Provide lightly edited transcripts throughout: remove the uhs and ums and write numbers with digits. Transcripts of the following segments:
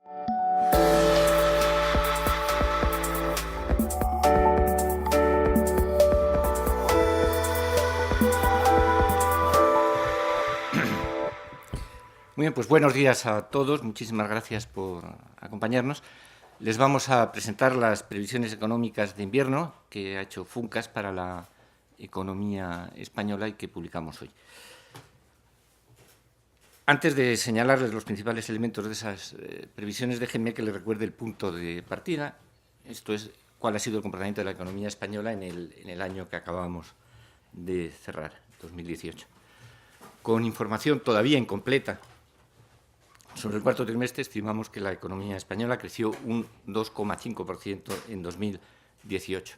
Muy bien, pues buenos días a todos. Muchísimas gracias por acompañarnos. Les vamos a presentar las previsiones económicas de invierno que ha hecho Funcas para la economía española y que publicamos hoy. Antes de señalarles los principales elementos de esas previsiones, déjenme que les recuerde el punto de partida. Esto es, cuál ha sido el comportamiento de la economía española en el año que acabamos de cerrar, 2018. Con información todavía incompleta sobre el cuarto trimestre, estimamos que la economía española creció un 2,5% en 2018.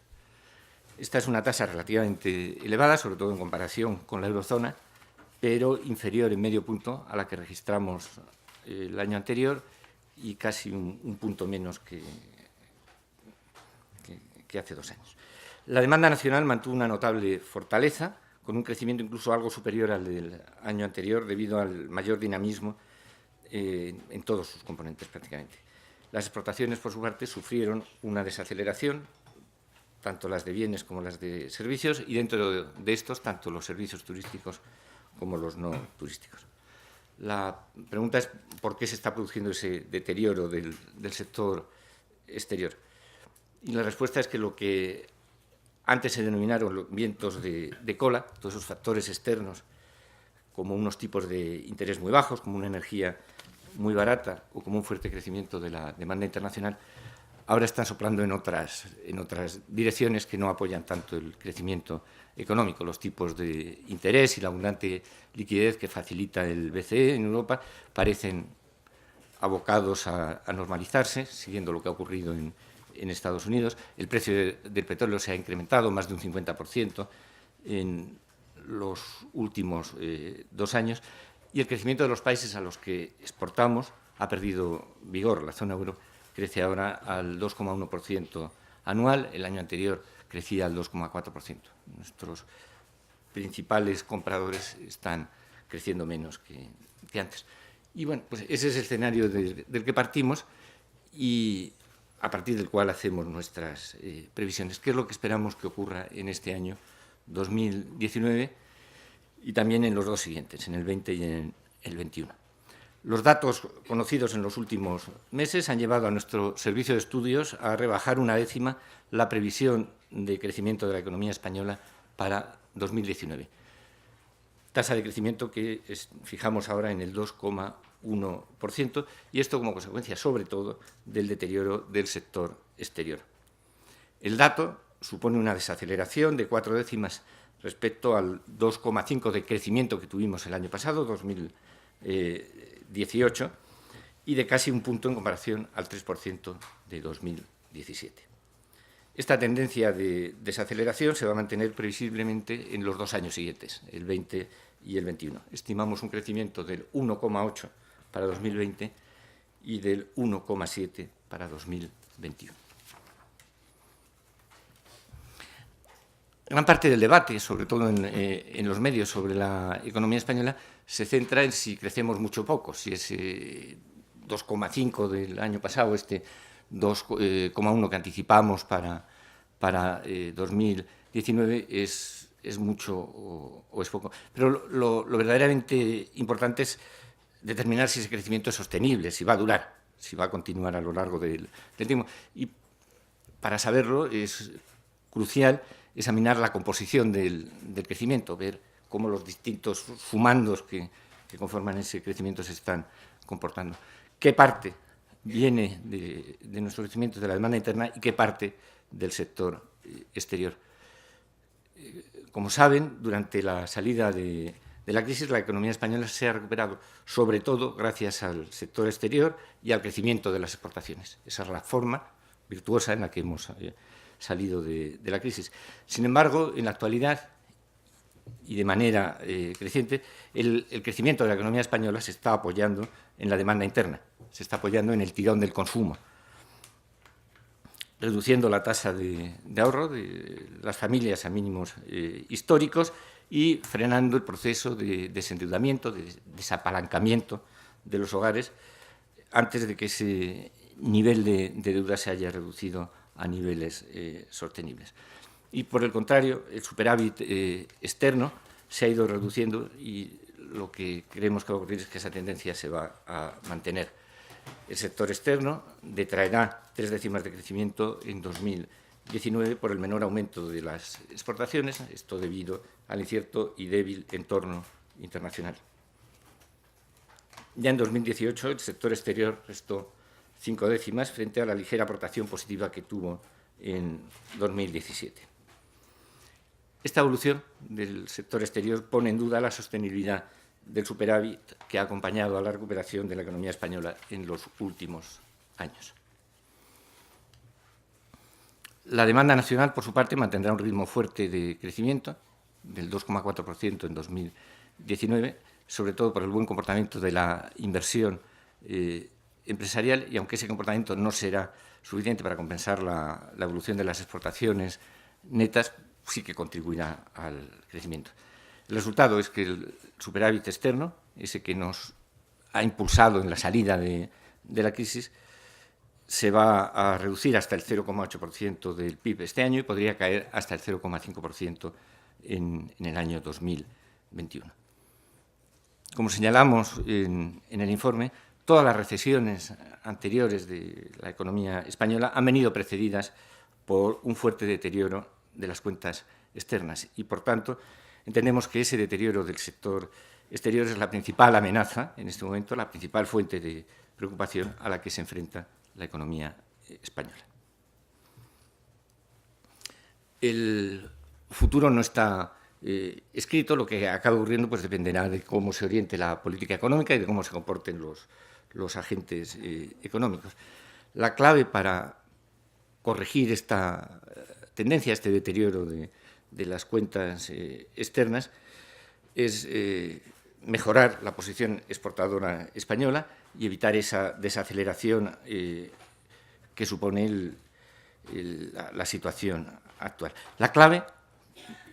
Esta es una tasa relativamente elevada, sobre todo en comparación con la eurozona, pero inferior en medio punto a la que registramos el año anterior y casi un punto menos que hace 2 años. La demanda nacional mantuvo una notable fortaleza, con un crecimiento incluso algo superior al del año anterior, debido al mayor dinamismo en todos sus componentes prácticamente. Las exportaciones, por su parte, sufrieron una desaceleración, tanto las de bienes como las de servicios, y dentro de estos, tanto los servicios turísticos como los no turísticos. La pregunta es por qué se está produciendo ese deterioro del sector exterior. Y la respuesta es que lo que antes se denominaron los vientos de cola, todos esos factores externos, como unos tipos de interés muy bajos, como una energía muy barata o como un fuerte crecimiento de la demanda internacional, ahora están soplando en otras direcciones que no apoyan tanto el crecimiento económico. Los tipos de interés y la abundante liquidez que facilita el BCE en Europa parecen abocados a normalizarse, siguiendo lo que ha ocurrido en Estados Unidos. El precio del petróleo se ha incrementado más de un 50% en los últimos 2 años, y el crecimiento de los países a los que exportamos ha perdido vigor. La zona euro crece ahora al 2,1% anual, el año anterior crecía al 2,4%. Nuestros principales compradores están creciendo menos que antes. Y bueno, pues ese es el escenario del que partimos y a partir del cual hacemos nuestras previsiones. ¿Qué es lo que esperamos que ocurra en este año 2019 y también en los 2 siguientes, en el 20 y en el 21? Los datos conocidos en los últimos meses han llevado a nuestro servicio de estudios a rebajar 1/10 la previsión de crecimiento de la economía española para 2019. Tasa de crecimiento que fijamos ahora en el 2,1%, y esto como consecuencia, sobre todo, del deterioro del sector exterior. El dato supone una desaceleración de 0,4 respecto al 2,5% de crecimiento que tuvimos el año pasado, 2018, y de casi un punto en comparación al 3% de 2017. Esta tendencia de desaceleración se va a mantener previsiblemente en los 2 años siguientes, el 20 y el 21. Estimamos un crecimiento del 1,8% para 2020 y del 1,7% para 2021. Gran parte del debate, sobre todo en los medios, sobre la economía española, se centra en si crecemos mucho o poco, si ese 2,5% del año pasado, este 2,1% que anticipamos para 2019 es mucho o es poco. Pero lo verdaderamente importante es determinar si ese crecimiento es sostenible, si va a durar, si va a continuar a lo largo del tiempo. Y para saberlo es crucial examinar la composición del crecimiento, ver cómo los distintos sumandos que conforman ese crecimiento se están comportando. ¿Qué parte viene de nuestro crecimiento, de la demanda interna, y qué parte del sector exterior? Como saben, durante la salida de la crisis, la economía española se ha recuperado, sobre todo gracias al sector exterior y al crecimiento de las exportaciones. Esa es la forma virtuosa en la que hemos salido de la crisis. Sin embargo, en la actualidad y de manera creciente, el crecimiento de la economía española se está apoyando en la demanda interna, se está apoyando en el tirón del consumo, reduciendo la tasa de ahorro de las familias a mínimos históricos y frenando el proceso de desendeudamiento, de desapalancamiento de los hogares, antes de que ese nivel de deuda se haya reducido a niveles sostenibles. Y, por el contrario, el superávit externo se ha ido reduciendo y lo que creemos que va a ocurrir es que esa tendencia se va a mantener. El sector externo detraerá 3 décimas de crecimiento en 2019 por el menor aumento de las exportaciones, esto debido al incierto y débil entorno internacional. Ya en 2018 el sector exterior restó 5 décimas frente a la ligera aportación positiva que tuvo en 2017. Esta evolución del sector exterior pone en duda la sostenibilidad del superávit que ha acompañado a la recuperación de la economía española en los últimos años. La demanda nacional, por su parte, mantendrá un ritmo fuerte de crecimiento, del 2,4% en 2019, sobre todo por el buen comportamiento de la inversión empresarial, y aunque ese comportamiento no será suficiente para compensar la evolución de las exportaciones netas, sí que contribuirá al crecimiento. El resultado es que el superávit externo, ese que nos ha impulsado en la salida de la crisis, se va a reducir hasta el 0,8% del PIB este año y podría caer hasta el 0,5% en el año 2021. Como señalamos en el informe, todas las recesiones anteriores de la economía española han venido precedidas por un fuerte deterioro de las cuentas externas y, por tanto, entendemos que ese deterioro del sector exterior es la principal amenaza en este momento, la principal fuente de preocupación a la que se enfrenta la economía española. El futuro no está escrito, lo que acabe ocurriendo pues, dependerá de cómo se oriente la política económica y de cómo se comporten los agentes económicos. La clave para corregir esta tendencia, este deterioro de las cuentas externas, es mejorar la posición exportadora española y evitar esa desaceleración que supone la situación actual. La clave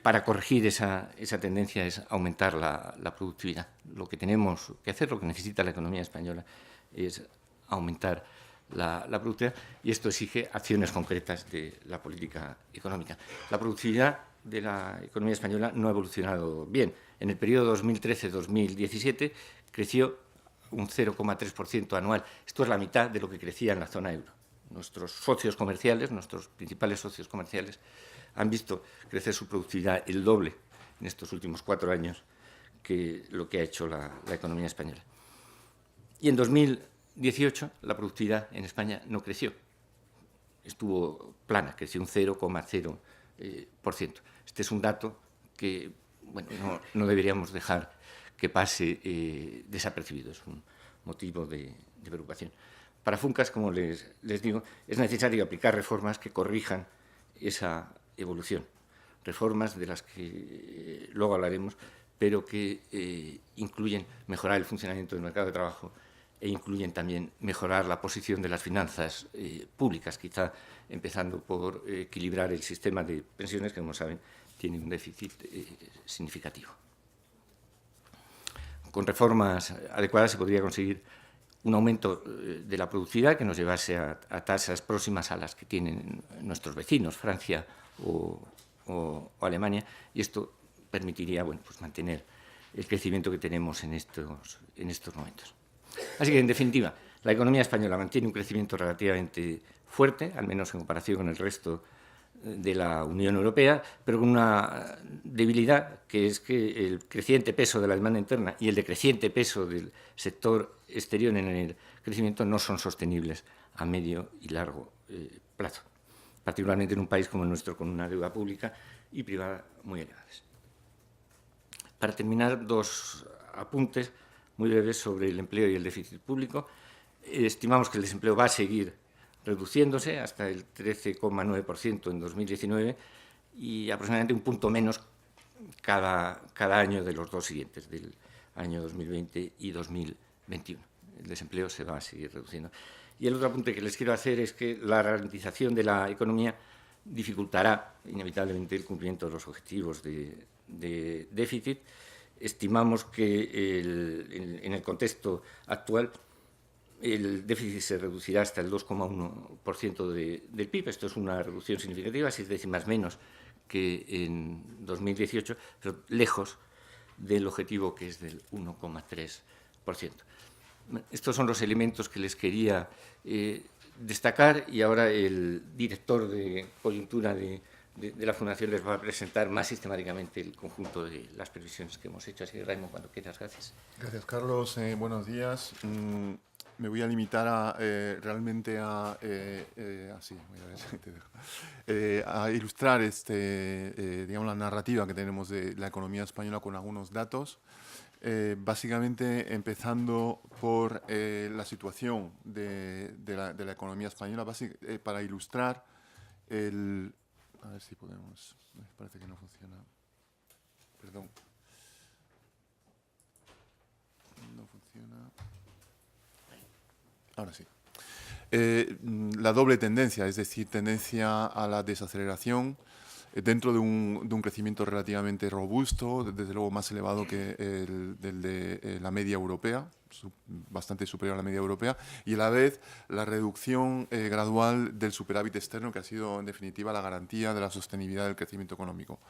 para corregir esa tendencia es aumentar la productividad. Lo que tenemos que hacer, lo que necesita la economía española, es aumentar la productividad y esto exige acciones concretas de la política económica. La productividad de la economía española no ha evolucionado bien. En el periodo 2013-2017 creció un 0,3% anual. Esto es la mitad de lo que crecía en la zona euro. Nuestros socios comerciales, nuestros principales socios comerciales, han visto crecer su productividad el doble en estos últimos 4 años que lo que ha hecho la economía española. Y en 2018 la productividad en España no creció. Estuvo plana, creció un 0,0%. Este es un dato que bueno, no deberíamos dejar que pase desapercibido. Es un motivo de preocupación. Para Funcas, como les digo, es necesario aplicar reformas que corrijan esa evolución. Reformas de las que luego hablaremos, pero que incluyen mejorar el funcionamiento del mercado de trabajo e incluyen también mejorar la posición de las finanzas públicas, quizá empezando por equilibrar el sistema de pensiones, que, como saben, tiene un déficit significativo. Con reformas adecuadas se podría conseguir un aumento de la productividad que nos llevase a tasas próximas a las que tienen nuestros vecinos, Francia o Alemania, y esto permitiría bueno, pues mantener el crecimiento que tenemos en estos momentos. Así que, en definitiva, la economía española mantiene un crecimiento relativamente fuerte, al menos en comparación con el resto de la Unión Europea, pero con una debilidad, que es que el creciente peso de la demanda interna y el decreciente peso del sector exterior en el crecimiento no son sostenibles a medio y largo plazo, particularmente en un país como el nuestro, con una deuda pública y privada muy elevadas. Para terminar, 2 apuntes muy breves sobre el empleo y el déficit público. Estimamos que el desempleo va a seguir reduciéndose hasta el 13,9% en 2019 y aproximadamente un punto menos cada año de los 2 siguientes, del año 2020 y 2021. El desempleo se va a seguir reduciendo. Y el otro apunte que les quiero hacer es que la ralentización de la economía dificultará inevitablemente el cumplimiento de los objetivos de déficit. Estimamos que en el contexto actual el déficit se reducirá hasta el 2,1% del PIB. Esto es una reducción significativa, 6 décimas menos que en 2018, pero lejos del objetivo, que es del 1,3%. Estos son los elementos que les quería destacar, y ahora el director de coyuntura de la Fundación les va a presentar más sistemáticamente el conjunto de las previsiones que hemos hecho. Así que, Raimon, cuando quieras, gracias. Gracias, Carlos. Buenos días. Me voy a limitar realmente a ilustrar digamos, la narrativa que tenemos de la economía española con algunos datos. Básicamente empezando por la situación de la economía española, para ilustrar a ver si podemos... Parece que no funciona. Perdón. No funciona. Ahora sí. La doble tendencia, es decir, tendencia a la desaceleración dentro de un crecimiento relativamente robusto, desde luego más elevado que el de la media europea, bastante superior a la media europea, y a la vez la reducción gradual del superávit externo, que ha sido en definitiva la garantía de la sostenibilidad del crecimiento económico.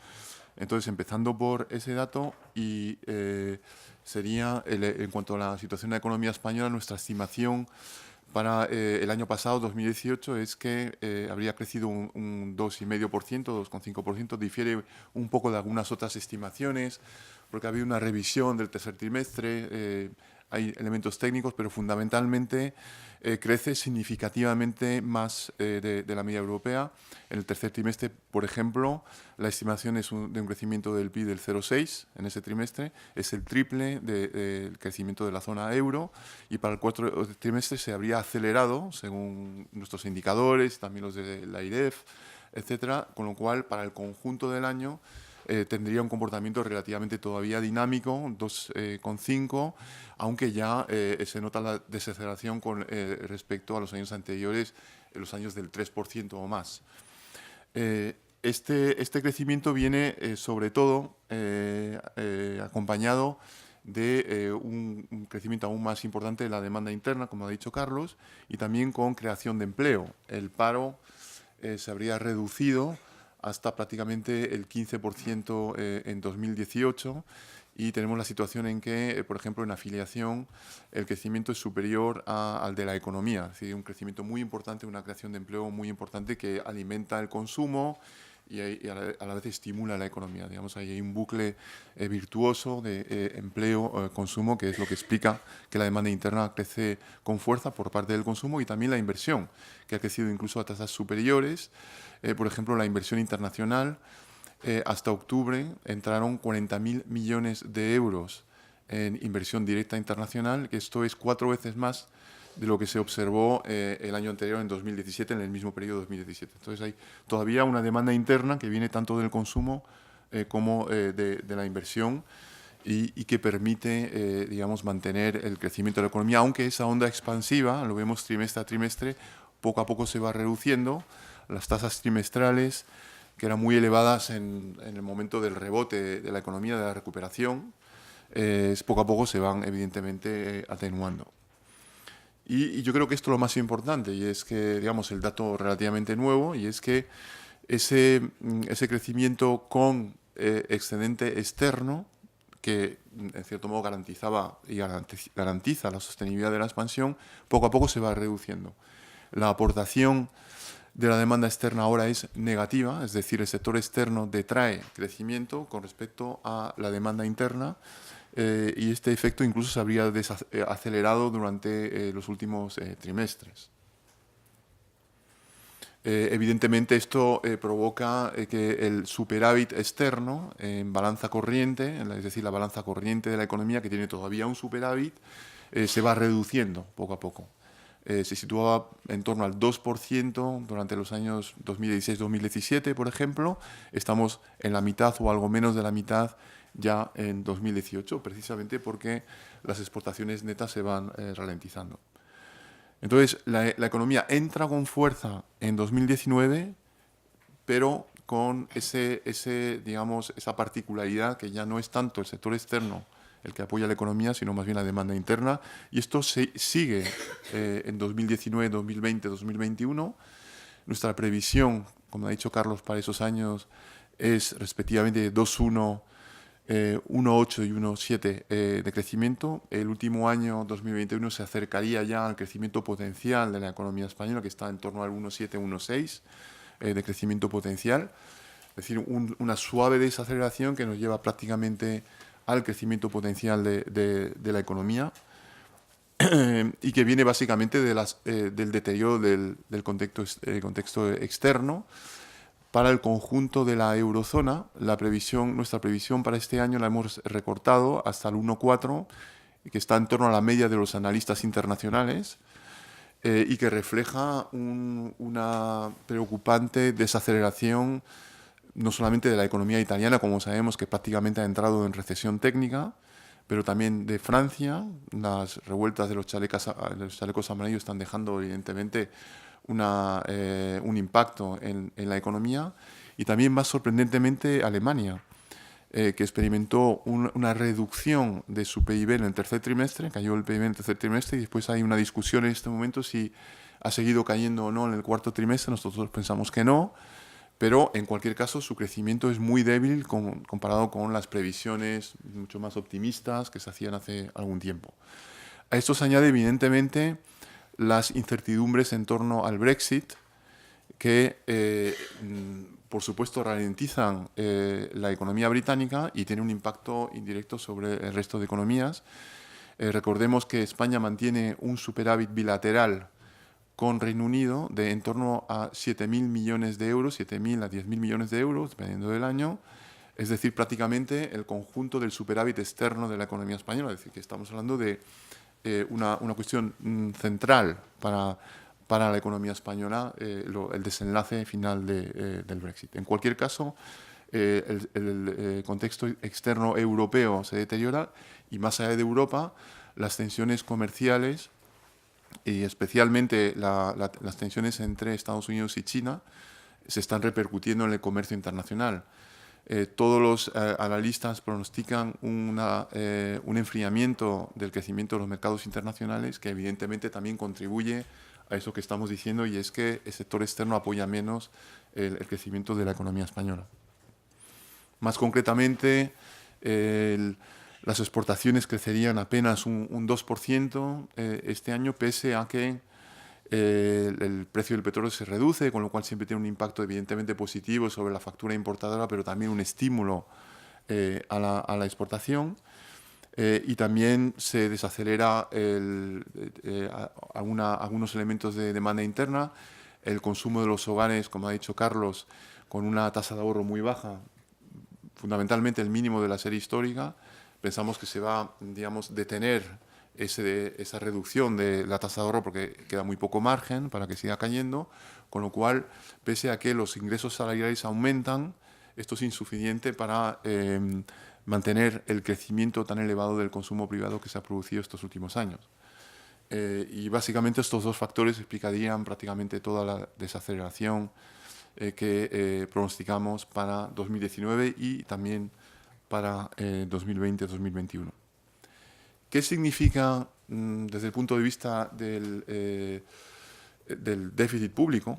Entonces, empezando por ese dato, y sería, en cuanto a la situación de la economía española, nuestra estimación para el año pasado, 2018, es que habría crecido un 2,5%, 2,5%. Difiere un poco de algunas otras estimaciones, porque ha habido una revisión del tercer trimestre, hay elementos técnicos, pero fundamentalmente crece significativamente más de la media europea. En el tercer trimestre, por ejemplo, la estimación es de un crecimiento del PIB del 0,6 en ese trimestre, es el triple del crecimiento de la zona euro, y para el cuarto trimestre se habría acelerado, según nuestros indicadores, también los de la IREF, etcétera, con lo cual para el conjunto del año tendría un comportamiento relativamente todavía dinámico, 2,5, aunque ya se nota la desaceleración con respecto a los años anteriores, los años del 3% o más. Este crecimiento viene sobre todo acompañado de un crecimiento aún más importante de la demanda interna, como ha dicho Carlos, y también con creación de empleo. El paro se habría reducido hasta prácticamente el 15% en 2018, y tenemos la situación en que, por ejemplo, en afiliación, el crecimiento es superior al de la economía, es decir, un crecimiento muy importante, una creación de empleo muy importante que alimenta el consumo y a la vez estimula la economía. Digamos, ahí hay un bucle virtuoso de empleo, consumo, que es lo que explica que la demanda interna crece con fuerza por parte del consumo, y también la inversión, que ha crecido incluso a tasas superiores. Por ejemplo, la inversión internacional, hasta octubre entraron 40.000 millones de euros en inversión directa internacional, que esto es 4 veces más de lo que se observó el año anterior, en 2017, en el mismo periodo de 2017. Entonces hay todavía una demanda interna que viene tanto del consumo como de la inversión, y que permite, digamos, mantener el crecimiento de la economía, aunque esa onda expansiva, lo vemos trimestre a trimestre, poco a poco se va reduciendo. Las tasas trimestrales, que eran muy elevadas en el momento del rebote de la economía, de la recuperación, poco a poco se van evidentemente atenuando. Y yo creo que esto es lo más importante, y es que, digamos, el dato relativamente nuevo, y es que ese crecimiento con excedente externo, que en cierto modo garantizaba y garantiza la sostenibilidad de la expansión, poco a poco se va reduciendo. La aportación de la demanda externa ahora es negativa, es decir, el sector externo detrae crecimiento con respecto a la demanda interna, y este efecto incluso se habría acelerado durante los últimos trimestres. Evidentemente esto provoca que el superávit externo en balanza corriente, es decir, la balanza corriente de la economía, que tiene todavía un superávit, se va reduciendo poco a poco. Se situaba en torno al 2% durante los años 2016-2017, por ejemplo. Estamos en la mitad o algo menos de la mitad ya en 2018, precisamente porque las exportaciones netas se van ralentizando. Entonces, la economía entra con fuerza en 2019, pero con digamos, esa particularidad, que ya no es tanto el sector externo el que apoya la economía, sino más bien la demanda interna. Y esto sigue en 2019, 2020, 2021. Nuestra previsión, como ha dicho Carlos, para esos años es respectivamente 2,1, 1,8 y 1,7 de crecimiento. El último año, 2021, se acercaría ya al crecimiento potencial de la economía española, que está en torno al 1,7, 1,6 de crecimiento potencial. Es decir, una suave desaceleración que nos lleva prácticamente al crecimiento potencial de la economía y que viene básicamente del deterioro del contexto externo. Para el conjunto de la eurozona, nuestra previsión para este año la hemos recortado hasta el 1,4, que está en torno a la media de los analistas internacionales y que refleja una preocupante desaceleración no solamente de la economía italiana, como sabemos que prácticamente ha entrado en recesión técnica, pero también de Francia. Las revueltas de los chalecos amarillos están dejando evidentemente un impacto en la economía, y también más sorprendentemente Alemania, que experimentó una reducción de su PIB en el tercer trimestre, cayó el PIB en el tercer trimestre, y después hay una discusión en este momento si ha seguido cayendo o no en el cuarto trimestre. Nosotros pensamos que no, pero en cualquier caso su crecimiento es muy débil comparado con las previsiones mucho más optimistas que se hacían hace algún tiempo. A esto se añade evidentemente las incertidumbres en torno al Brexit, que por supuesto ralentizan la economía británica y tiene un impacto indirecto sobre el resto de economías. Recordemos que España mantiene un superávit bilateral con Reino Unido de en torno a 7.000 millones de euros, 7.000 a 10.000 millones de euros, dependiendo del año. Es decir, prácticamente el conjunto del superávit externo de la economía española. Es decir, que estamos hablando de una cuestión central para la economía española, el desenlace final del Brexit. En cualquier caso, el contexto externo europeo se deteriora, y más allá de Europa, las tensiones comerciales y especialmente las tensiones entre Estados Unidos y China se están repercutiendo en el comercio internacional. Todos los analistas pronostican un enfriamiento del crecimiento de los mercados internacionales, que evidentemente también contribuye a eso que estamos diciendo, y es que el sector externo apoya menos el crecimiento de la economía española. Más concretamente, las exportaciones crecerían apenas un 2% este año, pese a que el precio del petróleo se reduce, con lo cual siempre tiene un impacto evidentemente positivo sobre la factura importadora, pero también un estímulo a la exportación. Y también se desacelera algunos elementos de demanda interna. El consumo de los hogares, como ha dicho Carlos, con una tasa de ahorro muy baja, fundamentalmente el mínimo de la serie histórica. Pensamos que se va, digamos, detener esa reducción de la tasa de ahorro, porque queda muy poco margen para que siga cayendo, con lo cual, pese a que los ingresos salariales aumentan, esto es insuficiente para mantener el crecimiento tan elevado del consumo privado que se ha producido estos últimos años. Y básicamente estos dos factores explicarían prácticamente toda la desaceleración que pronosticamos para 2019 y también para 2020-2021. ¿Qué significa desde el punto de vista del déficit público?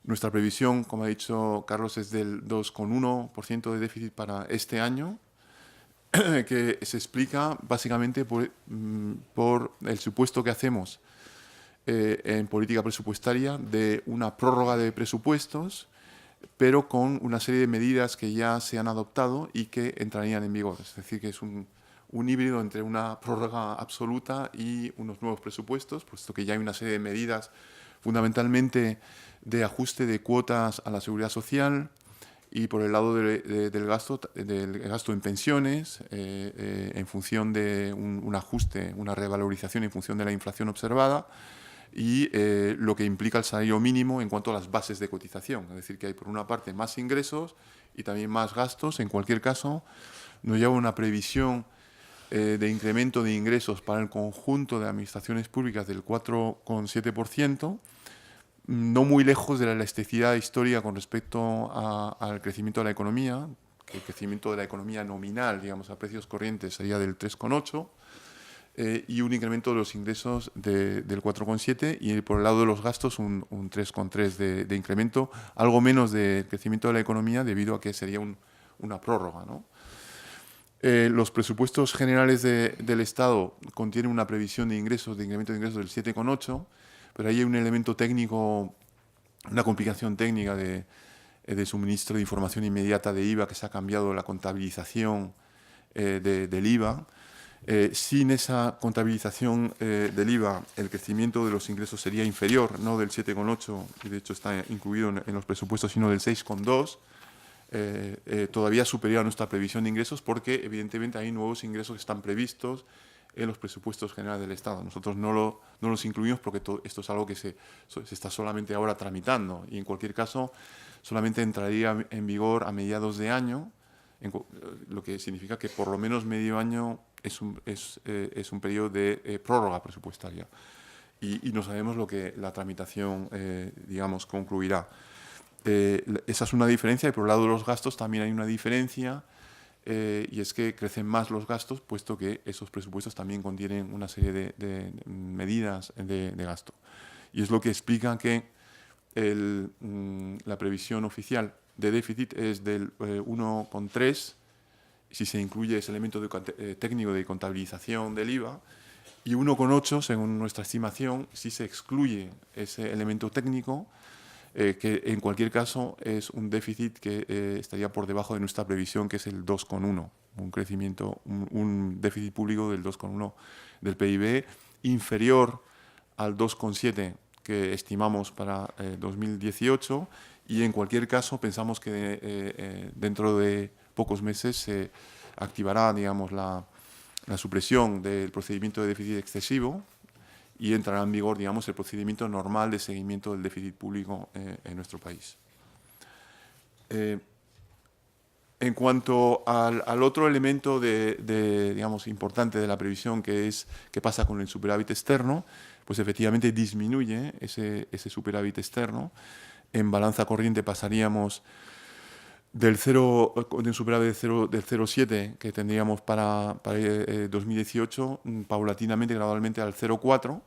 Nuestra previsión, como ha dicho Carlos, es del 2,1% de déficit para este año, que se explica básicamente por el supuesto que hacemos en política presupuestaria de una prórroga de presupuestos, pero con una serie de medidas que ya se han adoptado y que entrarían en vigor. Es decir, que es un híbrido entre una prórroga absoluta y unos nuevos presupuestos, puesto que ya hay una serie de medidas fundamentalmente de ajuste de cuotas a la seguridad social, y por el lado del gasto en pensiones, en función de un ajuste, una revalorización en función de la inflación observada, y lo que implica el salario mínimo en cuanto a las bases de cotización. Es decir, que hay por una parte más ingresos y también más gastos. En cualquier caso, nos lleva una previsión de incremento de ingresos para el conjunto de administraciones públicas del 4,7%, no muy lejos de la elasticidad histórica con respecto al crecimiento de la economía, que el crecimiento de la economía nominal, digamos, a precios corrientes sería del 3,8%, y un incremento de los ingresos del 4,7%, y por el lado de los gastos un 3,3% de incremento, algo menos de crecimiento de la economía debido a que sería una prórroga, ¿no? Los presupuestos generales del Estado contienen una previsión de ingresos, de incremento de ingresos del 7,8%, pero ahí hay un elemento técnico, una complicación técnica de suministro de información inmediata de IVA, que se ha cambiado la contabilización del IVA. Sin esa contabilización del IVA, el crecimiento de los ingresos sería inferior, no del 7,8%, y de hecho está incluido en los presupuestos, sino del 6,2%. Todavía superior a nuestra previsión de ingresos, porque evidentemente hay nuevos ingresos que están previstos en los presupuestos generales del Estado. Nosotros no los incluimos porque esto es algo que se está solamente ahora tramitando, y en cualquier caso solamente entraría en vigor a mediados de año, lo que significa que por lo menos medio año es un periodo de prórroga presupuestaria, y no sabemos lo que la tramitación, digamos, concluirá. Esa es una diferencia, y por el lado de los gastos también hay una diferencia, y es que crecen más los gastos, puesto que esos presupuestos también contienen una serie de medidas de gasto. Y es lo que explica que la previsión oficial de déficit es del 1,3%, si se incluye ese elemento técnico de contabilización del IVA, y 1,8%, según nuestra estimación, si se excluye ese elemento técnico, que en cualquier caso es un déficit que estaría por debajo de nuestra previsión, que es el 2,1%, un crecimiento, un déficit público del 2,1% del PIB, inferior al 2,7% que estimamos para 2018, y en cualquier caso pensamos que dentro de pocos meses se activará, digamos, la supresión del procedimiento de déficit excesivo, y entrará en vigor, digamos, el procedimiento normal de seguimiento del déficit público en nuestro país. En cuanto al otro elemento digamos, importante de la previsión, que es qué pasa con el superávit externo, pues efectivamente disminuye ese superávit externo. En balanza corriente pasaríamos de un superávit del 0,7 que tendríamos para 2018, paulatinamente, gradualmente al 0,4,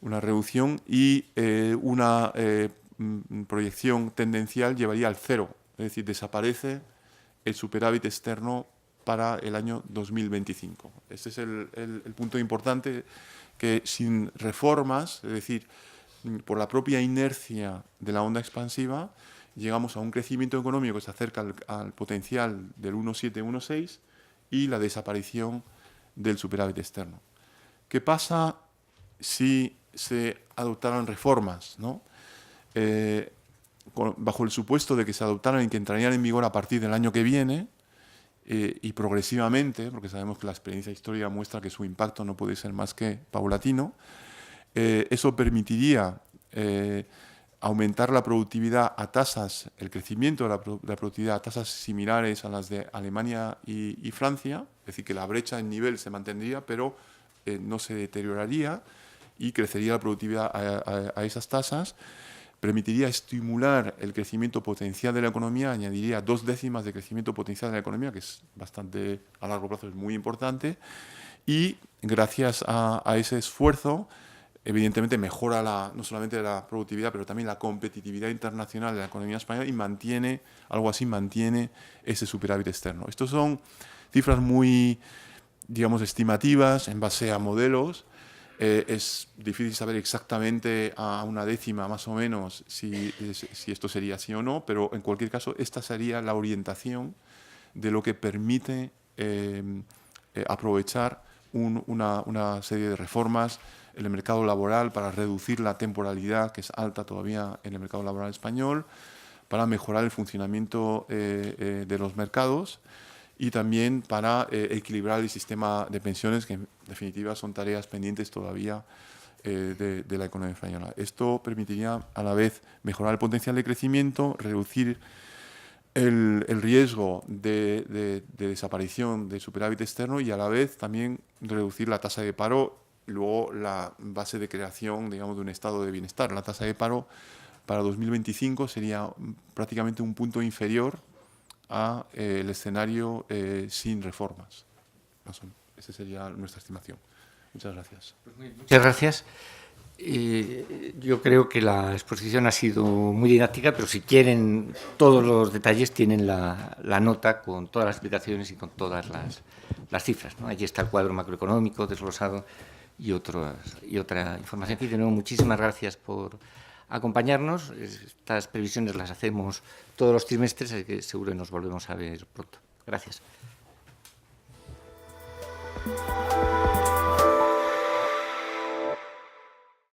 una reducción, y una proyección tendencial llevaría al 0, es decir, desaparece el superávit externo para el año 2025. Este es el punto importante, que sin reformas, es decir, por la propia inercia de la onda expansiva, llegamos a un crecimiento económico que se acerca al potencial del 1,7, 1,6, y la desaparición del superávit externo. ¿Qué pasa si se adoptaran reformas, ¿no? Bajo el supuesto de que se adoptaran y que entrarían en vigor a partir del año que viene, y progresivamente, porque sabemos que la experiencia histórica muestra que su impacto no puede ser más que paulatino, eso permitiría aumentar la productividad a tasas, el crecimiento de la productividad a tasas similares a las de Alemania y Francia, es decir, que la brecha en nivel se mantendría, pero no se deterioraría, y crecería la productividad a esas tasas. Permitiría estimular el crecimiento potencial de la economía, añadiría 2 décimas de crecimiento potencial de la economía, que es bastante, a largo plazo es muy importante, y gracias a ese esfuerzo, evidentemente mejora no solamente la productividad, pero también la competitividad internacional de la economía española, y mantiene ese superávit externo. Estos son cifras muy, digamos, estimativas en base a modelos. Es difícil saber exactamente a una décima más o menos si esto sería así o no, pero en cualquier caso esta sería la orientación de lo que permite aprovechar una serie de reformas en el mercado laboral para reducir la temporalidad, que es alta todavía en el mercado laboral español, para mejorar el funcionamiento de los mercados, y también para equilibrar el sistema de pensiones, que en definitiva son tareas pendientes todavía de la economía española. Esto permitiría a la vez mejorar el potencial de crecimiento, reducir el riesgo de desaparición del superávit externo, y a la vez también reducir la tasa de paro, y luego la base de creación, digamos, de un estado de bienestar. La tasa de paro para 2025 sería prácticamente un punto inferior a el escenario sin reformas. Esa sería nuestra estimación. Muchas gracias. Muchas gracias. Yo creo que la exposición ha sido muy didáctica, pero si quieren todos los detalles tienen la nota con todas las explicaciones y con todas las cifras, ¿no? Allí está el cuadro macroeconómico desglosado y otra información. Y de nuevo, muchísimas gracias por acompañarnos. Estas previsiones las hacemos todos los trimestres, así que seguro que nos volvemos a ver pronto. Gracias.